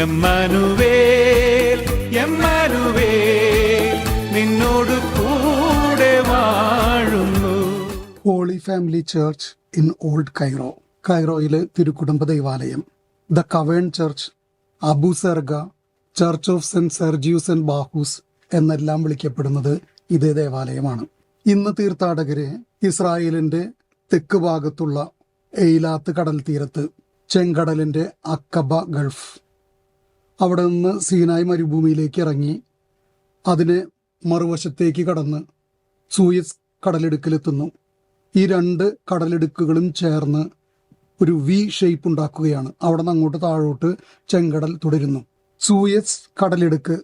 എമ്മാനുവേൽ എമ്മാനുവേൽ നിന്നോട് കൂടെ വാഴുന്നു. Holy family church in old Cairo, കൈറോയിലെ തിരുക്കുടുംബ ദൈവാലയം. The cavern church, Abu Serga, church of saint Sergius and Bacchus എന്നെല്ലാം വിളിക്കപ്പെടുന്നത് ഇതേ ദേവാലയമാണ്. ഇന്ന് തീർത്ഥാടകരെ ഇസ്രായേലിന്റെ തെക്ക് ഭാഗത്തുള്ള എയ്ലാത്ത് കടൽ തീരത്ത്, ചെങ്കടലിന്റെ അക്കബ ഗൾഫ്, അവിടെ നിന്ന് സീനായ് മരുഭൂമിയിലേക്ക് ഇറങ്ങി അതിനെ മറുവശത്തേക്ക് കടന്ന് സൂയസ് കടലിടുക്കിലെത്തുന്നു. ഈ രണ്ട് കടലിടുക്കുകളും ചേർന്ന് ഒരു വി ഷേപ്പ് ഉണ്ടാക്കുകയാണ്. അവിടെ നിന്ന് അങ്ങോട്ട് താഴോട്ട് ചെങ്കടൽ തുടരുന്നു. സൂയസ് കടലിടുക്ക്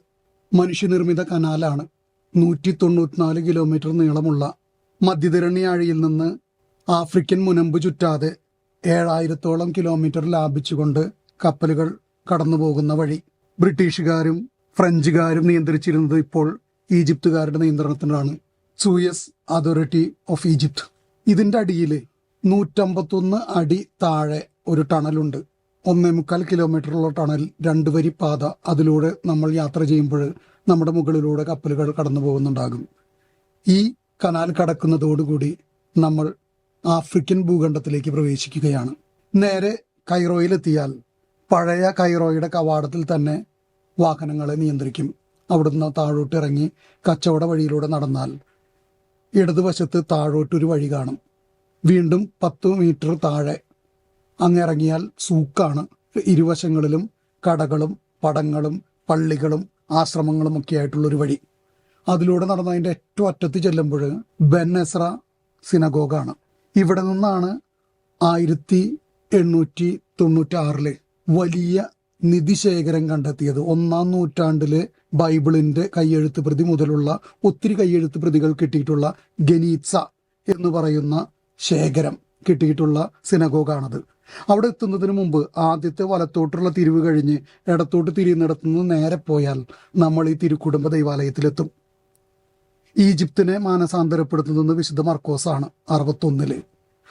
മനുഷ്യനിർമ്മിത കനാലാണ്. 194 കിലോമീറ്റർ നീളമുള്ള മധ്യധരണ്യാഴിയിൽ നിന്ന് ആഫ്രിക്കൻ മുനമ്പ് ചുറ്റാതെ 7000ഓളം കിലോമീറ്റർ ലാഭിച്ചുകൊണ്ട് കപ്പലുകൾ കടന്നു പോകുന്ന വഴി. ബ്രിട്ടീഷുകാരും ഫ്രഞ്ചുകാരും നിയന്ത്രിച്ചിരുന്നത് ഇപ്പോൾ ഈജിപ്തുകാരുടെ നിയന്ത്രണത്തിലാണ്. Suez authority of Egypt. ഇതിന്റെ അടിയിൽ 151 അടി താഴെ ഒരു ടണലുണ്ട്. 1.25 കിലോമീറ്ററുള്ള ടണൽ, 2 വരി പാത. അതിലൂടെ നമ്മൾ യാത്ര ചെയ്യുമ്പോൾ നമ്മുടെ മുകളിലൂടെ കപ്പലുകൾ കടന്നു പോകുന്നുണ്ടാകും. ഈ കനാൽ കടക്കുന്നതോടുകൂടി നമ്മൾ ആഫ്രിക്കൻ ഭൂഖണ്ഡത്തിലേക്ക് പ്രവേശിക്കുകയാണ്. നേരെ കൈറോയിലെത്തിയാൽ പഴയ കൈറോയുടെ കവാടത്തിൽ തന്നെ വാഹനങ്ങളെ നിയന്ത്രിക്കും. അവിടുന്ന് താഴോട്ട് ഇറങ്ങി കച്ചവട വഴിയിലൂടെ നടന്നാൽ ഇടതുവശത്ത് താഴോട്ടൊരു വഴി കാണും. വീണ്ടും 10 മീറ്റർ താഴെ അങ്ങിറങ്ങിയാൽ സൂക്കാണ്. ഇരുവശങ്ങളിലും കടകളും പടങ്ങളും പള്ളികളും ആശ്രമങ്ങളും ഒക്കെ ആയിട്ടുള്ളൊരു വഴി. അതിലൂടെ നടന്നതിൻ്റെ ഏറ്റവും അറ്റത്ത് ചെല്ലുമ്പോൾ ബെൻ എസ്ര സിനഗോഗാണ്. ഇവിടെ നിന്നാണ് 1896 വലിയ നിധിശേഖരം കണ്ടെത്തിയത്. 1-ാം നൂറ്റാണ്ടിലെ ബൈബിളിന്റെ കയ്യെഴുത്ത് പ്രതി മുതലുള്ള ഒത്തിരി കയ്യെഴുത്ത് പ്രതികൾ കിട്ടിയിട്ടുള്ള ഗനീത്സ എന്ന് പറയുന്ന ശേഖരം കിട്ടിയിട്ടുള്ള സിനഗോഗാണത്. അവിടെ എത്തുന്നതിന് മുമ്പ് ആദ്യത്തെ വലത്തോട്ടുള്ള തിരിവ് കഴിഞ്ഞ് ഇടത്തോട്ട് തിരിയുന്നിടത്തുനിന്ന് നേരെ പോയാൽ നമ്മൾ ഈ തിരുക്കുടുംബ ദൈവാലയത്തിലെത്തും. ഈജിപ്തിനെ മാനസാന്തരപ്പെടുത്തുന്നത് വിശുദ്ധ മർക്കോസാണ് 61.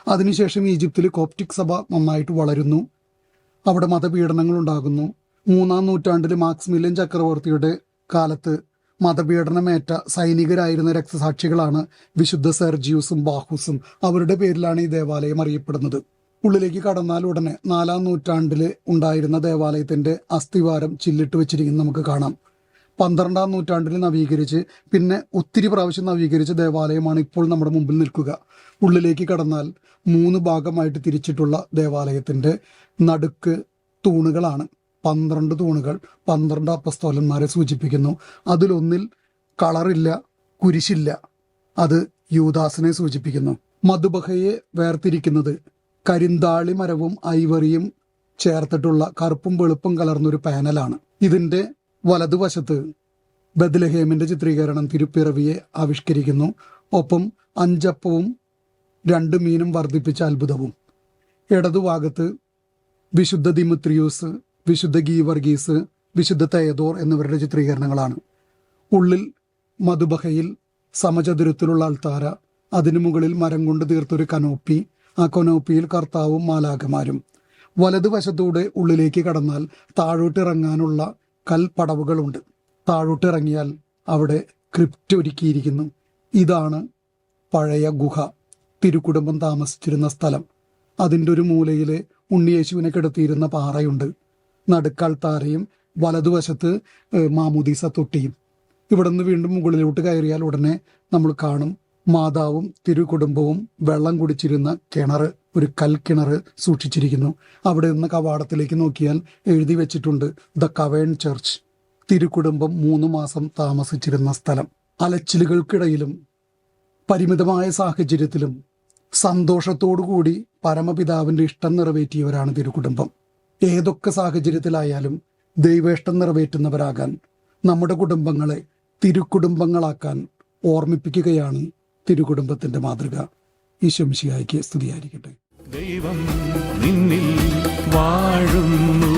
അതിനുശേഷം ഈജിപ്തിൽ കോപ്റ്റിക് സഭ നന്നായിട്ട് വളരുന്നു. അവിടെ മതപീഡനങ്ങൾ ഉണ്ടാകുന്നു. 3-ാം നൂറ്റാണ്ടിൽ മാക്സിമിലിയൻ ചക്രവർത്തിയുടെ കാലത്ത് മതപീഡനമേറ്റ സൈനികരായിരുന്ന രക്തസാക്ഷികളാണ് വിശുദ്ധ സെർജിയൂസും ബാഹൂസും. അവരുടെ പേരിലാണ് ഈ ദേവാലയം അറിയപ്പെടുന്നത്. ഉള്ളിലേക്ക് കടന്നാൽ ഉടനെ 4-ാം നൂറ്റാണ്ടിൽ ഉണ്ടായിരുന്ന ദേവാലയത്തിന്റെ അസ്ഥിവാരം ചില്ലിട്ട് വെച്ചിരിക്കുന്നത് നമുക്ക് കാണാം. 12-ാം നൂറ്റാണ്ടിൽ നവീകരിച്ച് പിന്നെ ഒത്തിരി പ്രാവശ്യം നവീകരിച്ച ദേവാലയമാണ് ഇപ്പോൾ നമ്മുടെ മുമ്പിൽ നിൽക്കുക. ഉള്ളിലേക്ക് കടന്നാൽ 3 ഭാഗമായിട്ട് തിരിച്ചിട്ടുള്ള ദേവാലയത്തിന്റെ നടുക്ക് തൂണുകളാണ്. 12 തൂണുകൾ 12 അപ്പസ്തോലന്മാരെ സൂചിപ്പിക്കുന്നു. അതിലൊന്നിൽ കളറില്ല, കുരിശില്ല. അത് യൂദാസിനെ സൂചിപ്പിക്കുന്നു. മധുബഹയെ വേർതിരിക്കുന്നത് കരിന്താളി മരവും ഐവറിയും ചേർത്തിട്ടുള്ള കറുപ്പും വെളുപ്പും കലർന്നൊരു പാനലാണ്. ഇതിന്റെ വലതുവശത്ത് ബത്ലഹേമിന്റെ ചിത്രീകരണം തിരുപ്പിറവിയെ ആവിഷ്കരിക്കുന്നു. ഒപ്പം 5 അപ്പവും 2 മീനും വർദ്ധിപ്പിച്ച അത്ഭുതവും. ഇടതുഭാഗത്ത് വിശുദ്ധ ദിമിത്രിയൂസ്, വിശുദ്ധ ഗീവർഗീസ്, വിശുദ്ധ തയദോർ എന്നിവരുടെ ചിത്രീകരണങ്ങളാണ്. ഉള്ളിൽ മധുബഹയിൽ സമചതുരത്തിലുള്ള അൾത്താര, അതിനു മുകളിൽ മരം കൊണ്ട് തീർത്തൊരു കനോപ്പി, ആ കനോപ്പിയിൽ കർത്താവും മാലാഖമാരും. വലതുവശത്തൂടെ ഉള്ളിലേക്ക് കടന്നാൽ താഴോട്ടിറങ്ങാനുള്ള കൽപ്പടവുകളുണ്ട്. താഴോട്ടിറങ്ങിയാൽ അവിടെ ക്രിപ്റ്റ് ഒരുക്കിയിരിക്കുന്നു. ഇതാണ് പഴയ ഗുഹ, തിരുക്കുടുംബം താമസിച്ചിരുന്ന സ്ഥലം. അതിൻ്റെ ഒരു മൂലയിൽ ഉണ്ണിയേശുവിനെ കിടത്തിയിരുന്ന പാറയുണ്ട്. നടുക്കൾത്താരയും വലതുവശത്ത് മാമുദീസ തൊട്ടിയും. ഇവിടെ നിന്ന് വീണ്ടും മുകളിലോട്ട് കയറിയാൽ ഉടനെ നമ്മൾ കാണും മാതാവും തിരുക്കുടുംബവും വെള്ളം കുടിച്ചിരുന്ന കിണർ, ഒരു കൽക്കിണർ സൂക്ഷിച്ചിരിക്കുന്നു. അവിടെ നിന്ന് കവാടത്തിലേക്ക് നോക്കിയാൽ എഴുതി വെച്ചിട്ടുണ്ട് ദ കവേൺ ചർച്ച്, തിരുക്കുടുംബം 3 മാസം താമസിച്ചിരുന്ന സ്ഥലം. അലച്ചിലുകൾക്കിടയിലും പരിമിതമായ സാഹചര്യത്തിലും സന്തോഷത്തോടുകൂടി പരമപിതാവിൻ്റെ ഇഷ്ടം നിറവേറ്റിയവരാണ് തിരുക്കുടുംബം. ഏതൊക്കെ സാഹചര്യത്തിലായാലും ദൈവേഷ്ടം നിറവേറ്റുന്നവരാകാൻ, നമ്മുടെ കുടുംബങ്ങളെ തിരുക്കുടുംബങ്ങളാക്കാൻ ഓർമ്മിപ്പിക്കുകയാണ് തിരുക്കുടുംബത്തിന്റെ മാതൃക. ഈശോ മിശിഹായ്ക്ക് സ്തുതിയായിരിക്കട്ടെ. ദൈവം നിന്നിൽ വാഴുന്നു.